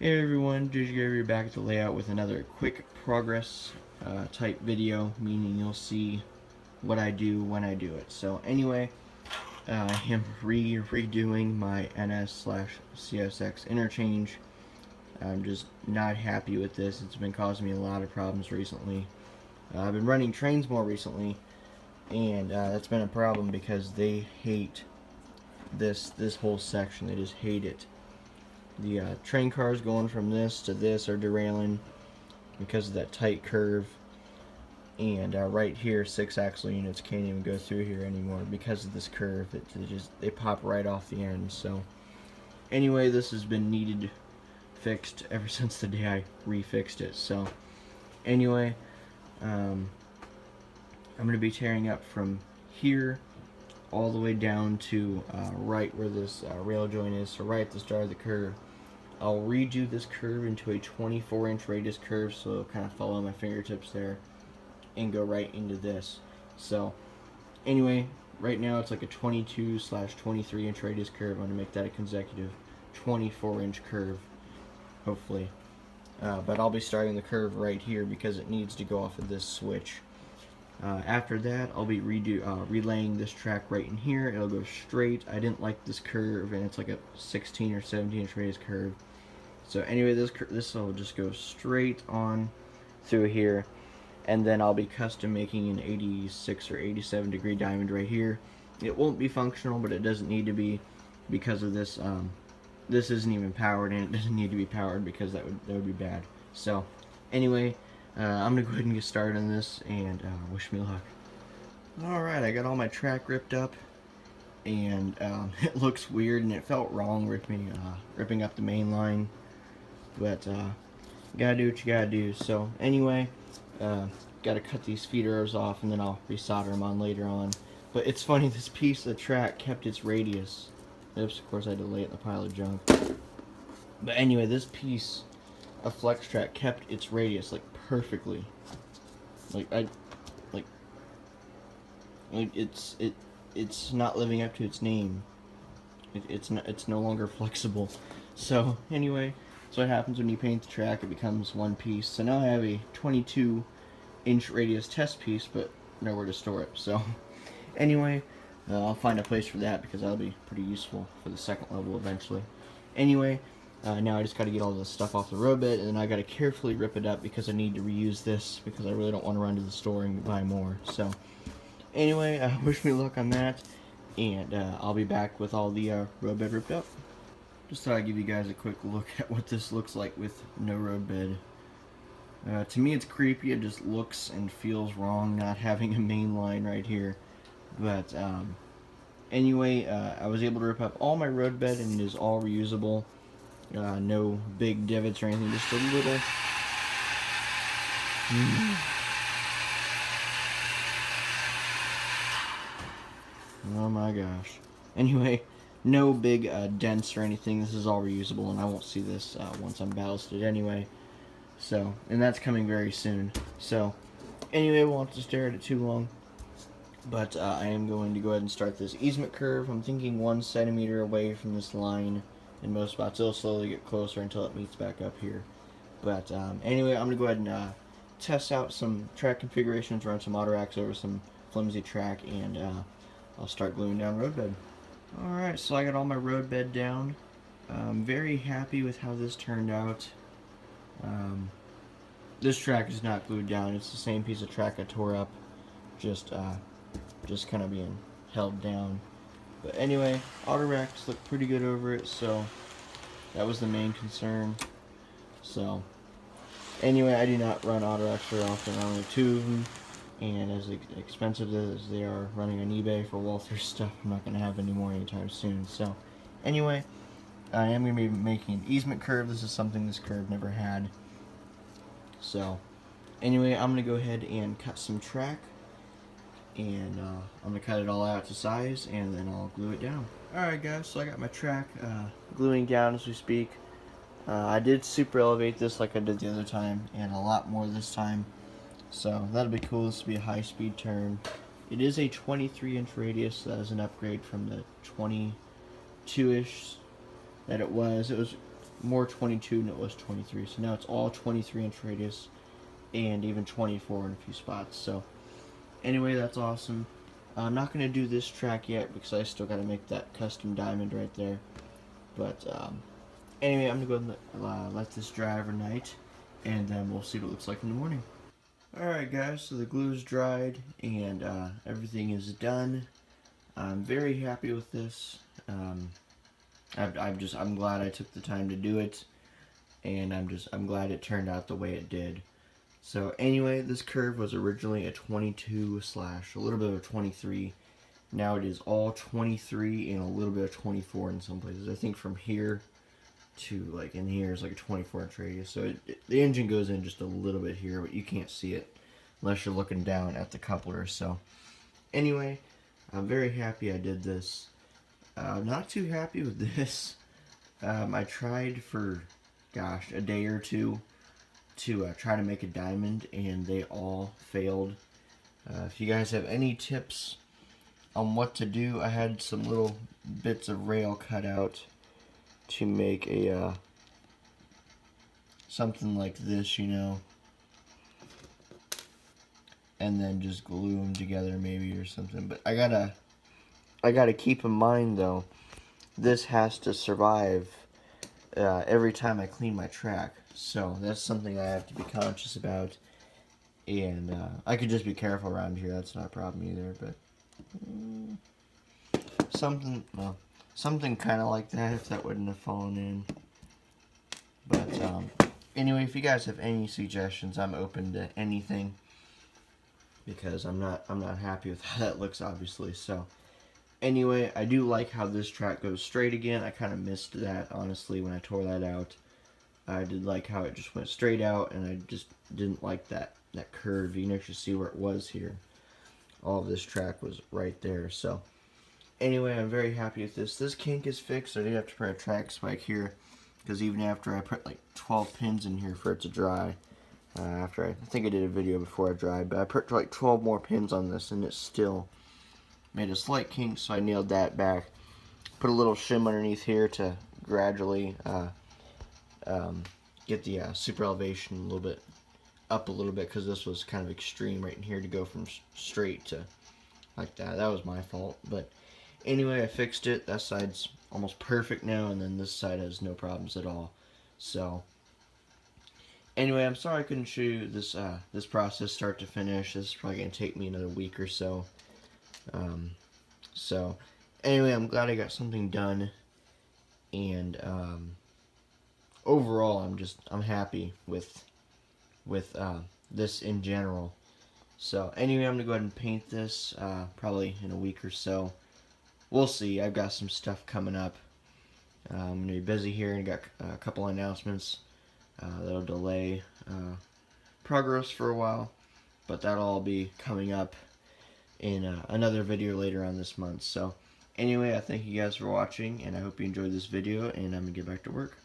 Hey everyone, JJ back at the layout with another quick progress type video, meaning you'll see what I do when I do it. So anyway, I am redoing my NS/CSX interchange. I'm just not happy with this. It's been causing me a lot of problems recently. I've been running trains more recently, and that's been a problem because they hate this whole section. They just hate it. The train cars going from this to this are derailing because of that tight curve, and right here 6-axle units can't even go through here anymore because of this curve. They pop right off the end. So anyway, this has been needed fixed ever since the day I refixed it. So anyway, I'm going to be tearing up from here all the way down to right where this rail joint is, so right at the start of the curve. I'll redo this curve into a 24-inch radius curve, so it'll kind of follow my fingertips there and go right into this. So anyway, right now it's like a 22/23-inch radius curve. I'm going to make that a consecutive 24-inch curve, hopefully. But I'll be starting the curve right here because it needs to go off of this switch. After that, I'll be relaying this track right in here. It'll go straight. I didn't like this curve, and it's like a 16 or 17-inch radius curve. So anyway, this will just go straight on through here, and then I'll be custom making an 86 or 87 degree diamond right here. It won't be functional, but it doesn't need to be because of this. This isn't even powered, and it doesn't need to be powered because that would be bad. So anyway, I'm gonna go ahead and get started on this, and wish me luck. Alright, I got all my track ripped up, and it looks weird, and it felt wrong ripping up the main line, but gotta do what you gotta do. So anyway, gotta cut these feed arrows off, and then I'll resolder them on later on. But it's funny, this piece of the track kept its radius. Oops, of course I had to lay it in the pile of junk. But anyway, this piece of flex track kept its radius like perfectly. It's not living up to its name. It's no longer flexible. So anyway, that's what happens when you paint the track. It becomes one piece. So now I have a 22-inch radius test piece, but nowhere to store it. So anyway, I'll find a place for that because that'll be pretty useful for the second level eventually. Anyway, now I just got to get all this stuff off the roadbed, and then I got to carefully rip it up because I need to reuse this because I really don't want to run to the store and buy more. So anyway, wish me luck on that, and I'll be back with all the roadbed ripped up. Just thought I'd give you guys a quick look at what this looks like with no roadbed. To me it's creepy. It just looks and feels wrong not having a main line right here. But anyway, I was able to rip up all my roadbed, and it is all reusable. No big divots or anything, just a little. Oh my gosh. Anyway, no big dents or anything. This is all reusable, and I won't see this once I'm ballasted anyway. So, and that's coming very soon. So, anyway, we won't have to stare at it too long. But I am going to go ahead and start this easement curve. I'm thinking 1 centimeter away from this line. In most spots, it'll slowly get closer until it meets back up here. But anyway, I'm going to go ahead and test out some track configurations, run some auto racks over some flimsy track, and I'll start gluing down roadbed. Alright, so I got all my roadbed down. I'm very happy with how this turned out. This track is not glued down. It's the same piece of track I tore up, just kind of being held down. But anyway, auto racks look pretty good over it, so that was the main concern. So anyway, I do not run auto racks very often. I only 2 of them, and as expensive as they are running on eBay for Walther stuff, I'm not going to have any more anytime soon. So anyway, I am going to be making an easement curve. This is something this curve never had. So anyway, I'm going to go ahead and cut some track, and I'm going to cut it all out to size, and then I'll glue it down. Alright guys, so I got my track gluing down as we speak. I did super elevate this like I did the other time, and a lot more this time. So that'll be cool. This will be a high-speed turn. It is a 23-inch radius, so that is an upgrade from the 22-ish that it was. It was more 22 than it was 23. So now it's all 23-inch radius and even 24 in a few spots. So anyway, that's awesome. I'm not going to do this track yet because I still got to make that custom diamond right there. But anyway, I'm going to go and let this dry overnight, and then we'll see what it looks like in the morning. Alright guys, so the glue's dried and everything is done. I'm very happy with this. I'm glad I took the time to do it, and I'm glad it turned out the way it did. So anyway, this curve was originally a 22 slash a little bit of a 23. Now it is all 23 and a little bit of 24 in some places. I think from here to like in here is like a 24-inch radius. So the engine goes in just a little bit here, but you can't see it unless you're looking down at the coupler. So anyway, I'm very happy I did this. Not too happy with this. I tried for, gosh, a day or two to try to make a diamond, and they all failed. If you guys have any tips on what to do, I had some little bits of rail cut out to make a something like this, you know, and then just glue them together maybe or something. But I gotta keep in mind though, this has to survive every time I clean my track. So that's something I have to be conscious about. And I could just be careful around here. That's not a problem either. But something kind of like that, if that wouldn't have fallen in. But anyway, if you guys have any suggestions, I'm open to anything, because I'm not happy with how that looks, obviously. So anyway, I do like how this track goes straight again. I kind of missed that, honestly, when I tore that out. I did like how it just went straight out, and I just didn't like that curve. You can actually see where it was here. All of this track was right there. So anyway, I'm very happy with this. This kink is fixed. I did have to put a track spike here, because even after I put like 12 pins in here for it to dry, after I think I did a video before I dried, but I put like 12 more pins on this, and it still made a slight kink, so I nailed that back. Put a little shim underneath here to gradually get the super elevation a little bit up a little bit, because this was kind of extreme right in here to go from straight to like that. That was my fault. But anyway, I fixed it. That side's almost perfect now, and then this side has no problems at all. So anyway, I'm sorry I couldn't show you this this process start to finish. This is probably going to take me another week or so. So anyway, I'm glad I got something done, and overall I'm happy with this in general. So anyway, I'm gonna go ahead and paint this probably in a week or so. We'll see. I've got some stuff coming up. I'm gonna be busy here, and got a couple announcements that'll delay progress for a while, but that'll all be coming up in another video later on this month. So anyway, I thank you guys for watching, and I hope you enjoyed this video, and I'm gonna get back to work.